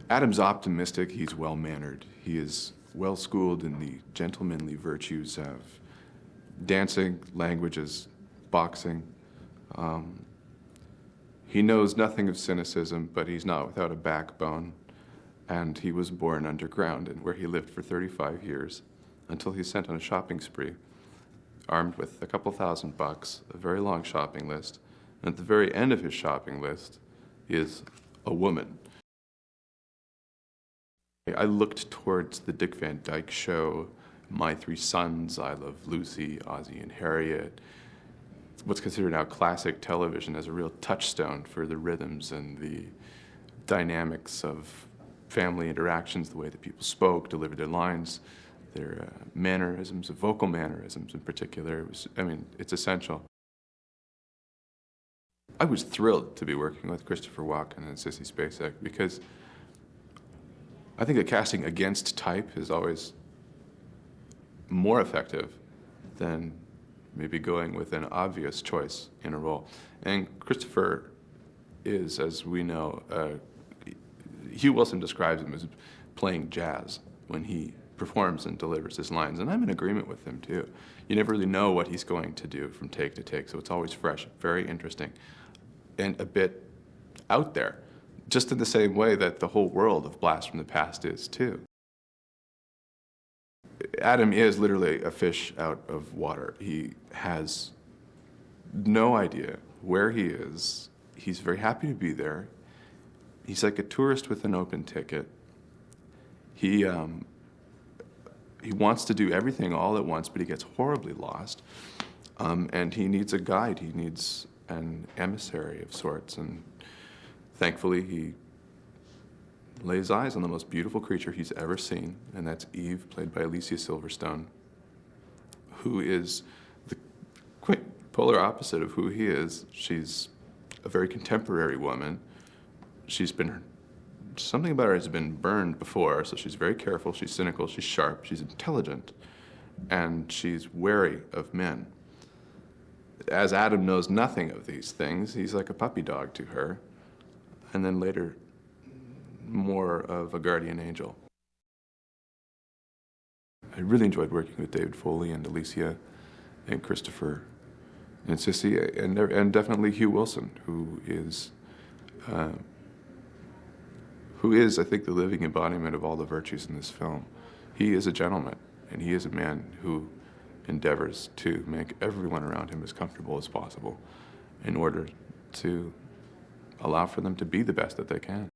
Adam's optimistic, he's well-mannered. He is well-schooled in the gentlemanly virtues of dancing, languages, boxing. He knows nothing of cynicism, but he's not without a backbone. And he was born underground, and where he lived for 35 years, until he's sent on a shopping spree, armed with a couple $1,000, a very long shopping list. And at the very end of his shopping list is a woman. I looked towards the Dick Van Dyke Show, My Three Sons, I Love Lucy, Ozzie and Harriet, what's considered now classic television as a real touchstone for the rhythms and the dynamics of family interactions, the way that people spoke, delivered their lines, their mannerisms, vocal mannerisms in particular. It's essential. I was thrilled to be working with Christopher Walken and Sissy Spacek because I think that casting against type is always more effective than maybe going with an obvious choice in a role. And Christopher is, as we know, Hugh Wilson describes him as playing jazz when he performs and delivers his lines, and I'm in agreement with him too. You never really know what he's going to do from take to take, so it's always fresh, very interesting, and a bit out there, just in the same way that the whole world of Blast from the Past is too. Adam is literally a fish out of water. He has no idea where he is. He's very happy to be there. He's like a tourist with an open ticket. He wants to do everything all at once, but he gets horribly lost. And he needs a guide. He needs an emissary of sorts. And thankfully, he lays eyes on the most beautiful creature he's ever seen, and that's Eve, played by Alicia Silverstone, who is the quite polar opposite of who he is. She's a very contemporary woman. Something about her has been burned before, so she's very careful, she's cynical, she's sharp, she's intelligent, and she's wary of men. As Adam knows nothing of these things, he's like a puppy dog to her, and then later, more of a guardian angel. I really enjoyed working with David Foley and Alicia and Christopher and Sissy, and definitely Hugh Wilson, who is, I think, the living embodiment of all the virtues in this film. He is a gentleman, and he is a man who endeavors to make everyone around him as comfortable as possible in order to allow for them to be the best that they can.